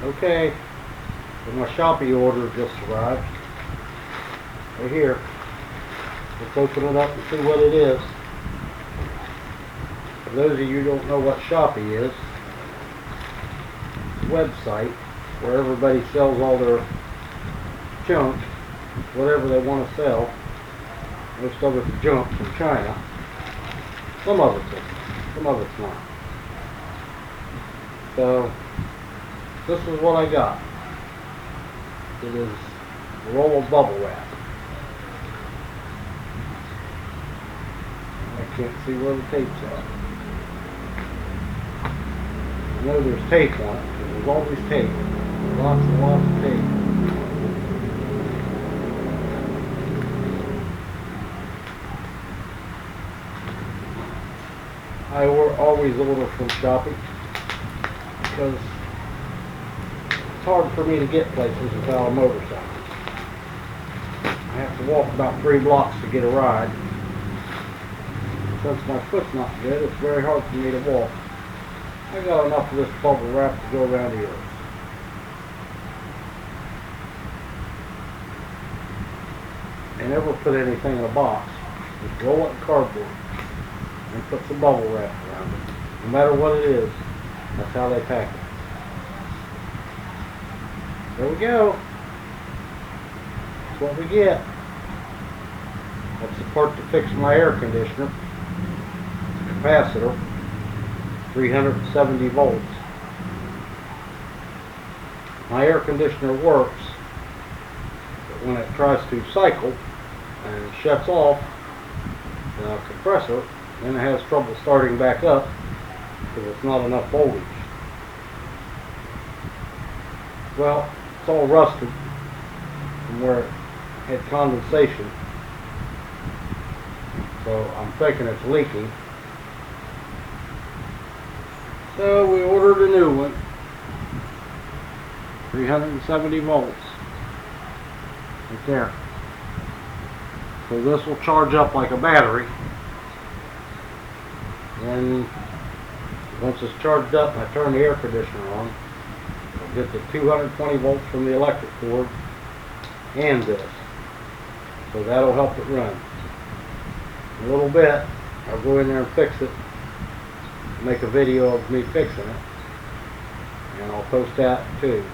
Okay, so my Shopee order just arrived. Right here. Let's open it up and see what it is. For those of you who don't know what Shopee is, it's a website where everybody sells all their junk, whatever they want to sell. Most of it's junk from China. Some of it's isn't. Some of it's not. So, this is what I got. It is a roll of bubble wrap. I can't see where the tape's at. I know there's tape on it, because there's always tape. Lots and lots of tape. I always order from Shopee because it's hard for me to get places without a motorcycle. I have to walk about 3 blocks to get a ride. Since my foot's not good, it's very hard for me to walk. I got enough of this bubble wrap to go around the earth. I never put anything in a box. Just roll it in cardboard and put some bubble wrap around it. No matter what it is, that's how they pack it. There we go. That's what we get. That's the part to fix my air conditioner. It's a capacitor, 370 volts. My air conditioner works, but when it tries to cycle and it shuts off the compressor, then it has trouble starting back up because it's not enough voltage. Well, it's all rusted from where it had condensation, so I'm thinking it's leaking. So we ordered a new one, 370 volts, right there. So this will charge up like a battery, and once it's charged up and I turn the air conditioner on, I'll get the 220 volts from the electric cord and this. So that'll help it run. In a little bit, I'll go in there and fix it, make a video of me fixing it, and I'll post that too.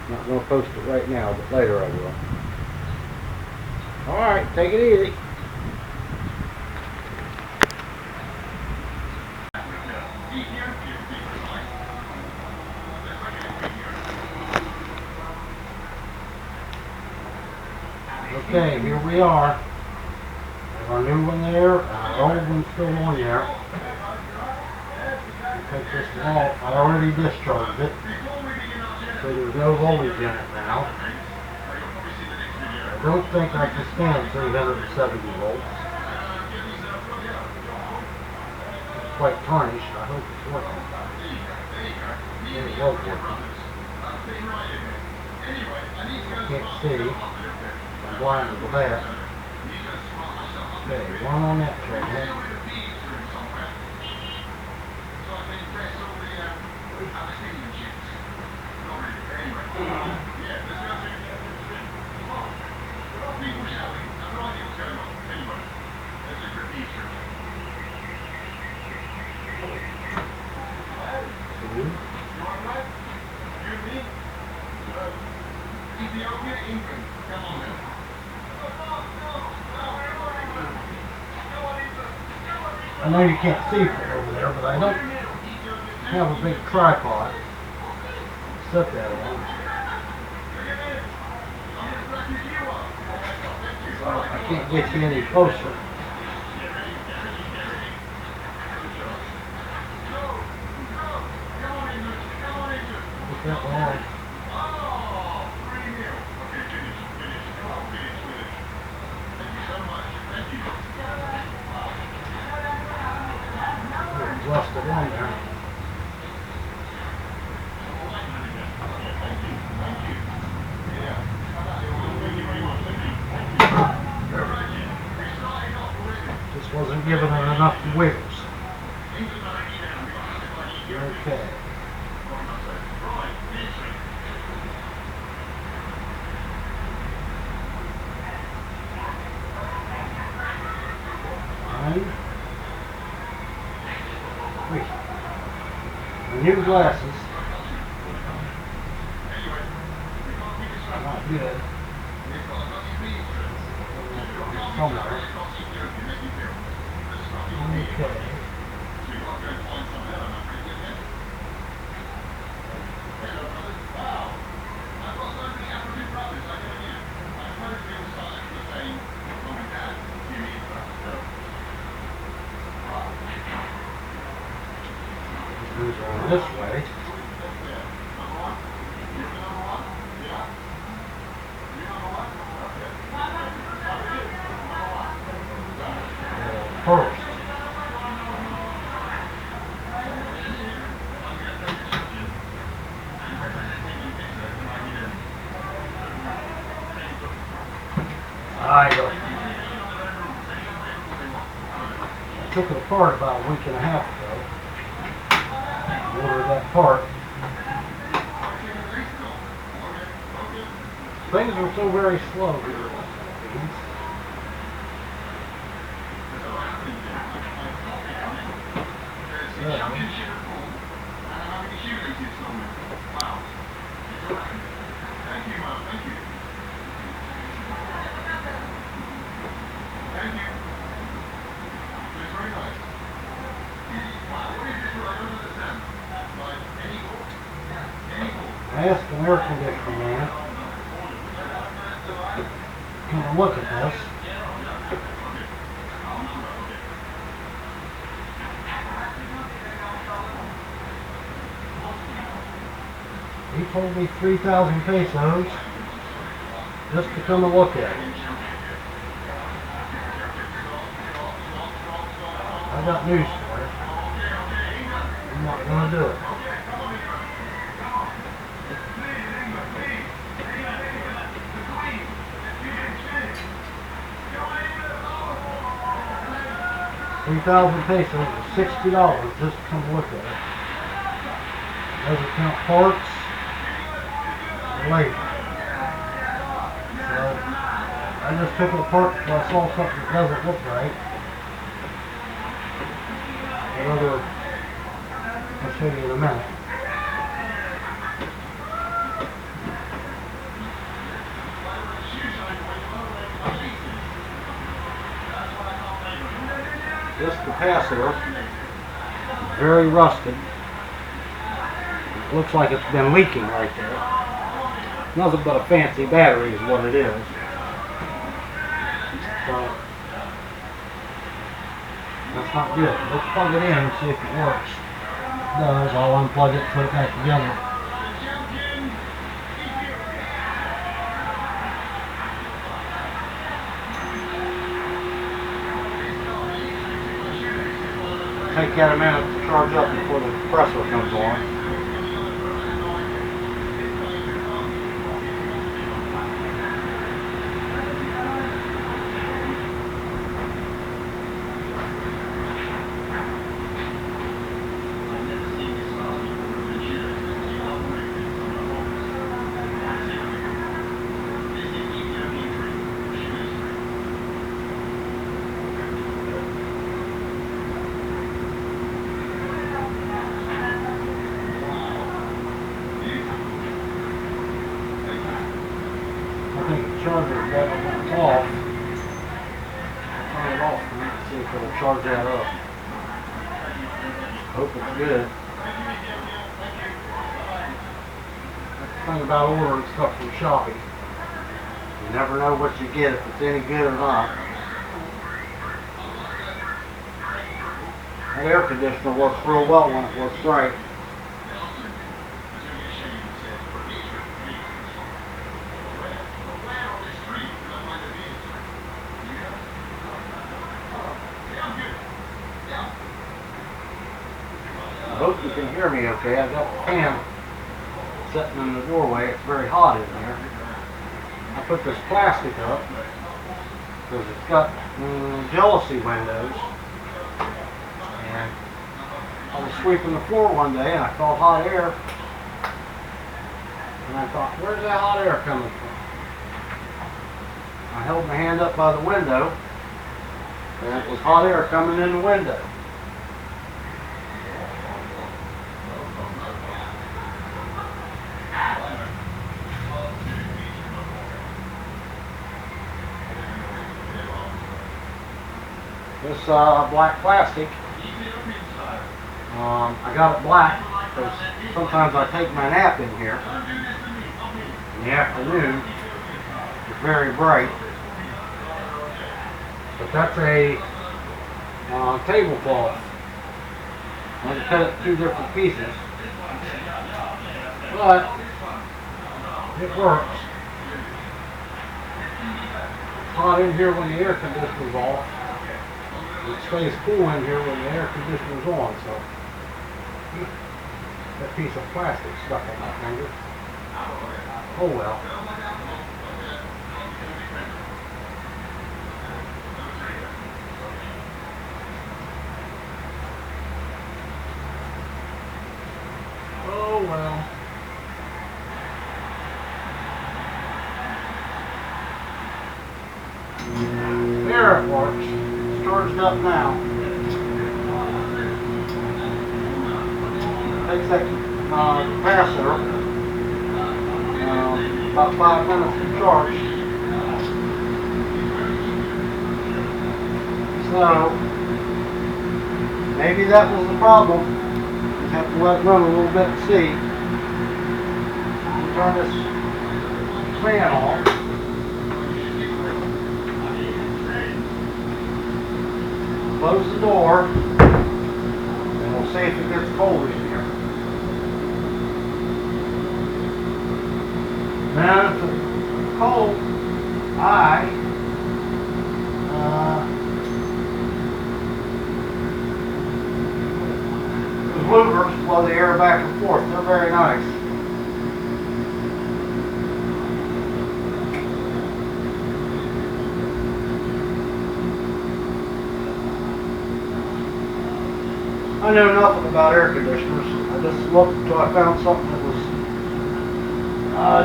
I'm not going to post it right now, but later I will. Alright, take it easy. Okay, here we are. There's our new one there, and our old one's still on there. Take this one off. I already discharged it, so there's no voltage in it now. I don't think I can stand 370 volts. It's quite tarnished. I hope it's working. It was working. I can't see. I'm blind with that. Okay, one on that treadmill. I know you can't see from over there, but I don't have a big tripod to set that on. So I can't get you any closer. Put that one on. Rusted on there. Just wasn't giving it enough wiggles. Okay. new glasses. Not good. Somewhere. Okay. Goes on this way. First. I took it apart about a week and a half ago. Ordered that part. Things are so very slow here. I asked an air conditioner man to look at this. He told me 3,000 pesos just to come and look at it. I got news for you. I'm not going to do it. $3,000 pesos is $60 just to come look at it. Doesn't count parts or labor. So I just took it apart because I saw something that doesn't look right. I'll show you in a minute. This capacitor is very rusted. It looks like it's been leaking right there. Nothing but a fancy battery is what it is. So that's not good. Let's plug it in and see if it works. If it does, I'll unplug it and put it back together. Take that a minute to charge up before the compressor comes on. I think the charger is off. Turn it off and see if it'll charge that up. Hope it's good. That's the thing about ordering stuff from Shopee. You never know what you get, if it's any good or not. That air conditioner works real well when it works right. I hope you can hear me okay. I've got the fan sitting in the doorway. It's very hot in there. I put this plastic up because it's got jealousy windows. And I was sweeping the floor one day and I felt hot air. And I thought, where's that hot air coming from? I held my hand up by the window and it was hot air coming in the window. this black plastic. I got it black because sometimes I take my nap in here in the afternoon. It's very bright. But that's a tablecloth. I had to cut it 2 different pieces. But it works. It's hot in here when the air conditioner's off. It stays cool in here when the air conditioner's on, so that piece of plastic stuck in my finger. Oh well. Oh well. There it works. It's charged up now. Takes that capacitor about 5 minutes to charge. So maybe that was the problem. Just have to let it run a little bit and see. Turn this fan off. Close the door, and we'll see if it gets cold in here. Now, if it's cold, the louvers blow the air back and forth. They're very nice. I know nothing about air conditioners. I just looked until I found something that was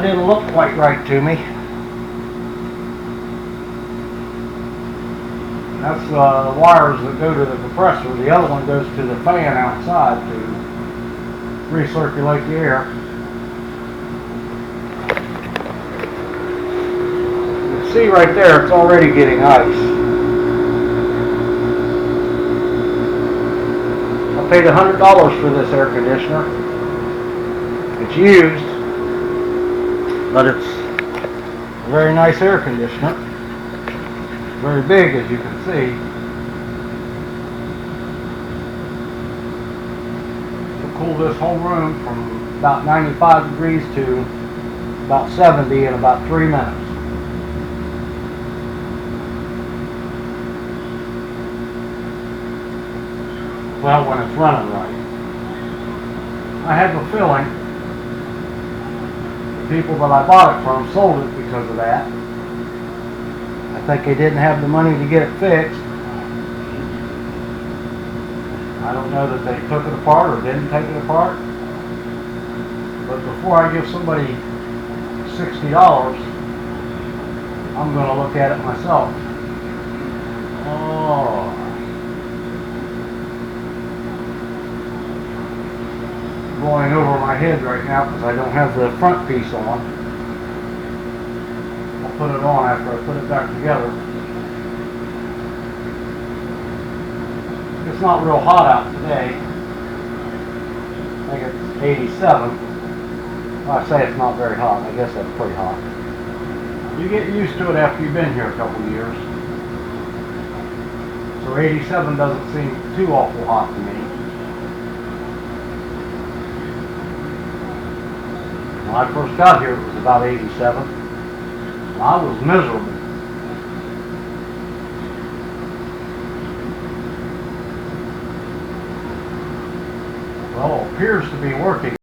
didn't look quite right to me. And that's the wires that go to the compressor. The other one goes to the fan outside to recirculate the air. You can see right there, it's already getting ice. I paid $100 for this air conditioner. It's used, but it's a very nice air conditioner. Very big, as you can see. It'll cool this whole room from about 95 degrees to about 70 in about 3 minutes. Well, when it's running right. I have a feeling the people that I bought it from sold it because of that. I think they didn't have the money to get it fixed. I don't know that they took it apart or didn't take it apart. But before I give somebody $60, I'm going to look at it myself. Oh. Blowing over my head right now because I don't have the front piece on. I'll put it on after I put it back together. It's not real hot out today. I think it's 87. Well, I say it's not very hot. I guess that's pretty hot. You get used to it after you've been here a couple of years. So 87 doesn't seem too awful hot to me. When I first got here, it was about 87. I was miserable. Well, it appears to be working.